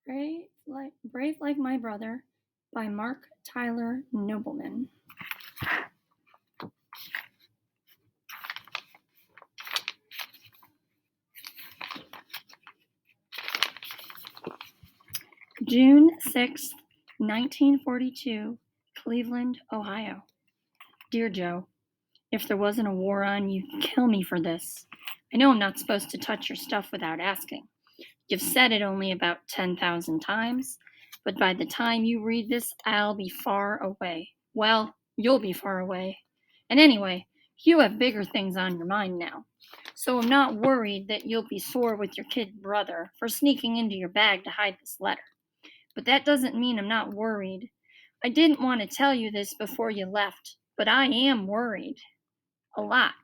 Brave Like My Brother by Mark Tyler Nobleman. June 6th, 1942, Cleveland, Ohio. Dear Joe, if there wasn't a war on, you'd kill me for this. I know I'm not supposed to touch your stuff without asking. You've said it only about 10,000 times, but by the time you read this, I'll be far away. Well, you'll be far away. And anyway, you have bigger things on your mind now. So I'm not worried that you'll be sore with your kid brother for sneaking into your bag to hide this letter. But that doesn't mean I'm not worried. I didn't want to tell you this before you left, but I am worried. A lot.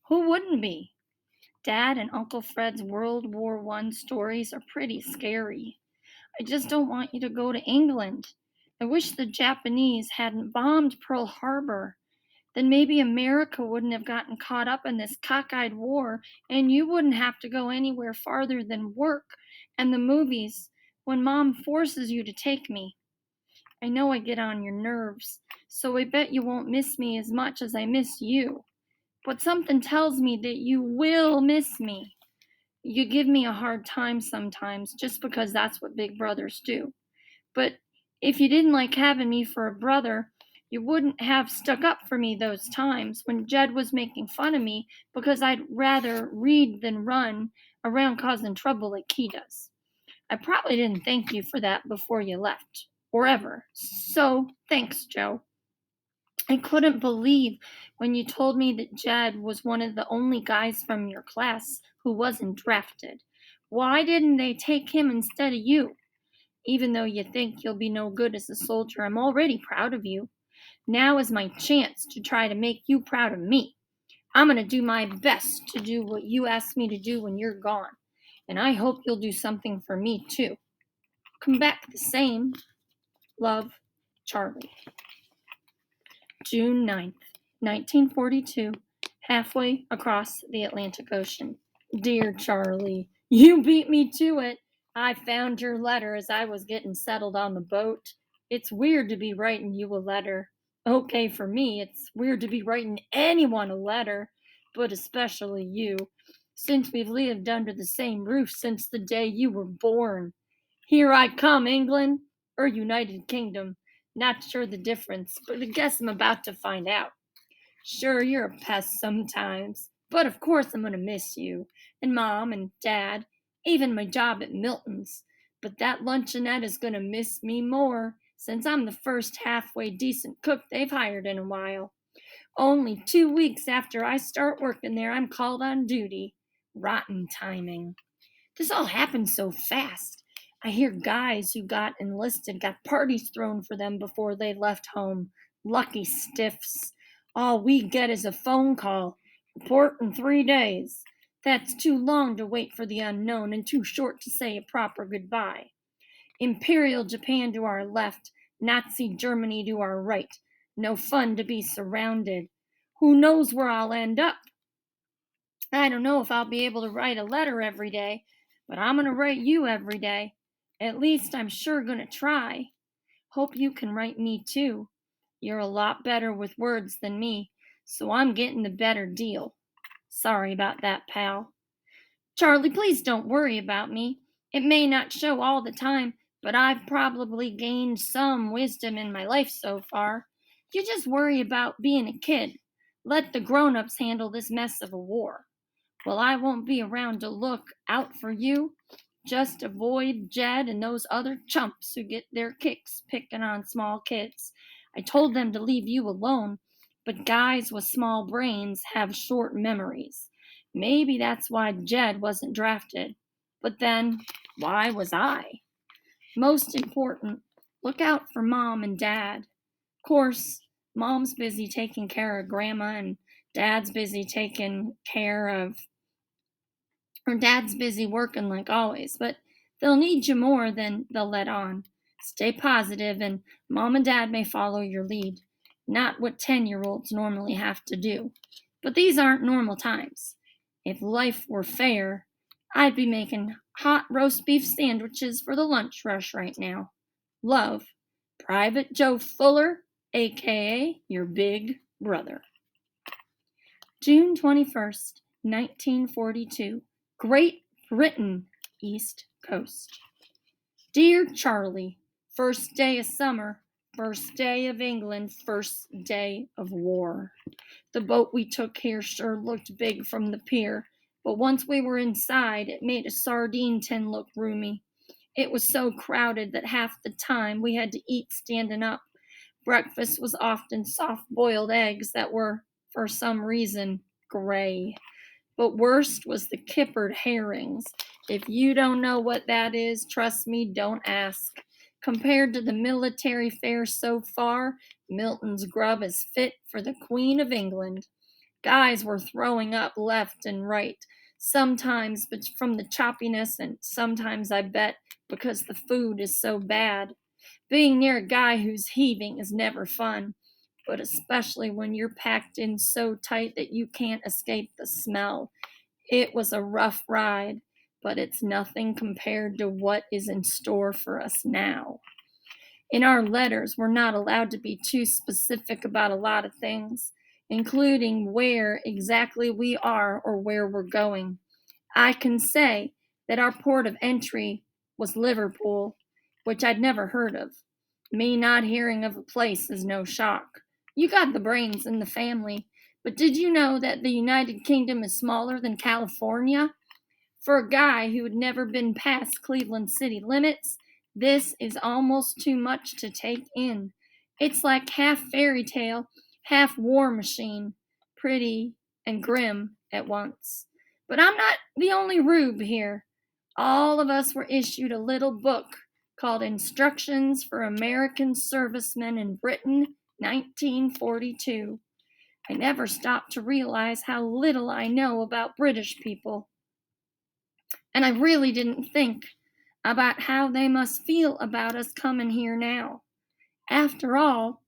Who wouldn't be? Dad and Uncle Fred's World War I stories are pretty scary. I just don't want you to go to England. I wish the Japanese hadn't bombed Pearl Harbor. Then maybe America wouldn't have gotten caught up in this cockeyed war, and you wouldn't have to go anywhere farther than work and the movies when Mom forces you to take me. I know I get on your nerves, so I bet you won't miss me as much as I miss you. But something tells me that you will miss me. You give me a hard time sometimes just because that's what big brothers do. But if you didn't like having me for a brother, you wouldn't have stuck up for me those times when Jed was making fun of me because I'd rather read than run around causing trouble like he does. I probably didn't thank you for that before you left, or ever. So, thanks, Joe. I couldn't believe when you told me that Jed was one of the only guys from your class who wasn't drafted. Why didn't they take him instead of you? Even though you think you'll be no good as a soldier, I'm already proud of you. Now is my chance to try to make you proud of me. I'm going to do my best to do what you asked me to do when you're gone. And I hope you'll do something for me, too. Come back the same. Love, Charlie. June 9th, 1942, halfway across the Atlantic Ocean. Dear Charlie, you beat me to it. I found your letter as I was getting settled on the boat. It's weird to be writing you a letter. Okay, for me, it's weird to be writing anyone a letter, but especially you, since we've lived under the same roof since the day you were born. Here I come, England, or United Kingdom. Not sure the difference, but I guess I'm about to find out. Sure, you're a pest sometimes, but of course I'm going to miss you, and Mom and Dad, even my job at Milton's. But that luncheonette is going to miss me more, since I'm the first halfway decent cook they've hired in a while. Only 2 weeks after I start working there, I'm called on duty. Rotten timing. This all happened so fast. I hear guys who got enlisted got parties thrown for them before they left home. Lucky stiffs. All we get is a phone call. Report in 3 days. That's too long to wait for the unknown and too short to say a proper goodbye. Imperial Japan to our left, Nazi Germany to our right. No fun to be surrounded. Who knows where I'll end up? I don't know if I'll be able to write a letter every day, but I'm going to write you every day. At least I'm sure going to try. Hope you can write me too. You're a lot better with words than me, so I'm getting the better deal. Sorry about that, pal. Charlie, please don't worry about me. It may not show all the time, but I've probably gained some wisdom in my life so far. You just worry about being a kid. Let the grown-ups handle this mess of a war. Well, I won't be around to look out for you. Just avoid Jed and those other chumps who get their kicks picking on small kids. I told them to leave you alone, but guys with small brains have short memories. Maybe that's why Jed wasn't drafted. But then, why was I? Most important, look out for Mom and Dad. Of course, Mom's busy taking care of Grandma and Dad's busy Dad's busy working like always, but they'll need you more than they'll let on. Stay positive, and Mom and Dad may follow your lead. Not what 10-year-olds normally have to do. But these aren't normal times. If life were fair, I'd be making hot roast beef sandwiches for the lunch rush right now. Love, Private Joe Fuller, aka your big brother. June 21st, 1942. Great Britain, East Coast. Dear Charlie, first day of summer, first day of England, first day of war. The boat we took here sure looked big from the pier, but once we were inside, it made a sardine tin look roomy. It was so crowded that half the time we had to eat standing up. Breakfast was often soft-boiled eggs that were, for some reason, gray. But worst was the kippered herrings. If you don't know what that is, trust me, don't ask. Compared to the military fare so far, Milton's grub is fit for the Queen of England. Guys were throwing up left and right, sometimes from the choppiness, and sometimes, I bet, because the food is so bad. Being near a guy who's heaving is never fun, but especially when you're packed in so tight that you can't escape the smell. It was a rough ride, but it's nothing compared to what is in store for us now. In our letters, we're not allowed to be too specific about a lot of things, including where exactly we are or where we're going. I can say that our port of entry was Liverpool, which I'd never heard of. Me not hearing of a place is no shock. You got the brains in the family, but did you know that the United Kingdom is smaller than California? For a guy who had never been past Cleveland city limits, this is almost too much to take in. It's like half fairy tale, half war machine, pretty and grim at once. But I'm not the only rube here. All of us were issued a little book called Instructions for American Servicemen in Britain, 1942. I never stopped to realize how little I know about British people. And I really didn't think about how they must feel about us coming here now. After all,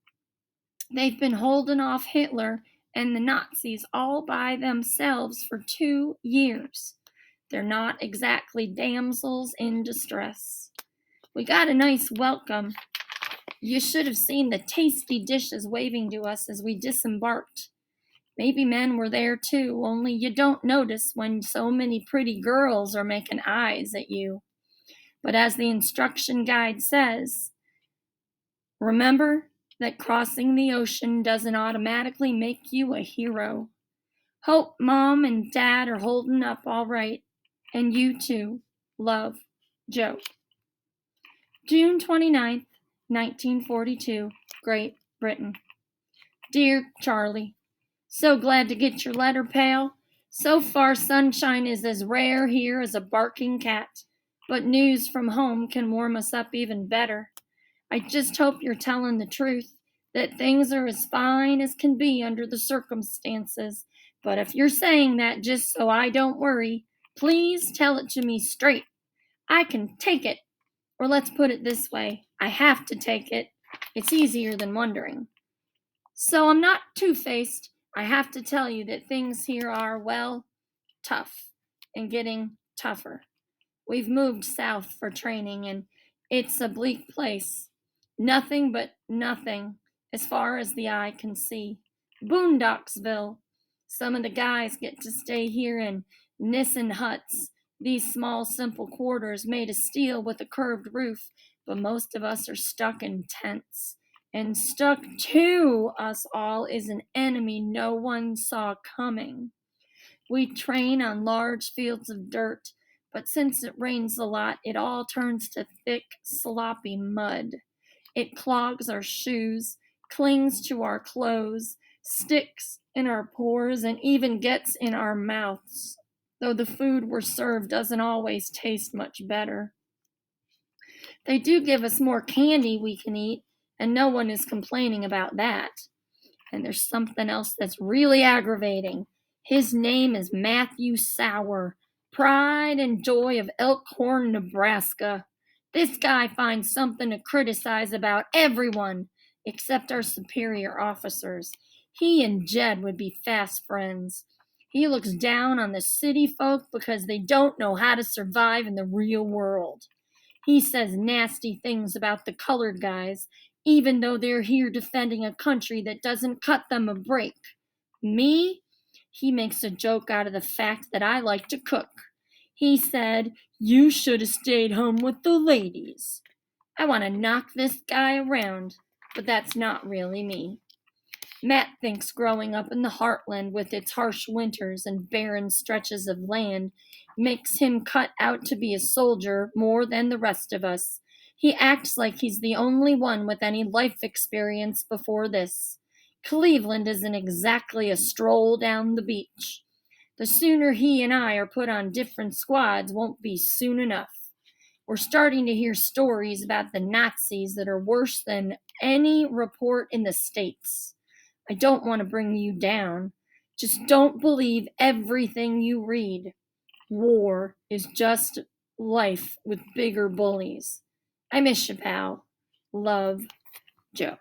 they've been holding off Hitler and the Nazis all by themselves for 2 years. They're not exactly damsels in distress. We got a nice welcome. You should have seen the tasty dishes waving to us as we disembarked. Maybe men were there too, only you don't notice when so many pretty girls are making eyes at you. But as the instruction guide says, remember that crossing the ocean doesn't automatically make you a hero. Hope Mom and Dad are holding up all right. And you too. Love, Joe. June 29th, 1942, Great Britain. Dear Charlie, so glad to get your letter, pal. So far, sunshine is as rare here as a barking cat, but news from home can warm us up even better. I just hope you're telling the truth, that things are as fine as can be under the circumstances. But if you're saying that just so I don't worry, please tell it to me straight. I can take it. Or let's put it this way, I have to take it. It's easier than wondering. So I'm not two-faced. I have to tell you that things here are, well, tough and getting tougher. We've moved south for training, and it's a bleak place. Nothing but nothing as far as the eye can see. Boondocksville. Some of the guys get to stay here in Nissen huts, these small, simple quarters made of steel with a curved roof, but most of us are stuck in tents. And stuck to us all is an enemy no one saw coming. We train on large fields of dirt, but since it rains a lot, it all turns to thick, sloppy mud. It clogs our shoes, clings to our clothes, sticks in our pores, and even gets in our mouths, though the food we're served doesn't always taste much better. They do give us more candy we can eat, and no one is complaining about that. And there's something else that's really aggravating. His name is Matthew Sauer, pride and joy of Elkhorn, Nebraska. This guy finds something to criticize about everyone except our superior officers. He and Jed would be fast friends. He looks down on the city folk because they don't know how to survive in the real world. He says nasty things about the colored guys, even though they're here defending a country that doesn't cut them a break. Me? He makes a joke out of the fact that I like to cook. He said, "You should have stayed home with the ladies." I want to knock this guy around, but that's not really me. Matt thinks growing up in the heartland with its harsh winters and barren stretches of land makes him cut out to be a soldier more than the rest of us. He acts like he's the only one with any life experience before this. Cleveland isn't exactly a stroll down the beach. The sooner he and I are put on different squads won't be soon enough. We're starting to hear stories about the Nazis that are worse than any report in the States. I don't want to bring you down. Just don't believe everything you read. War is just life with bigger bullies. I miss you, pal. Love, Joe.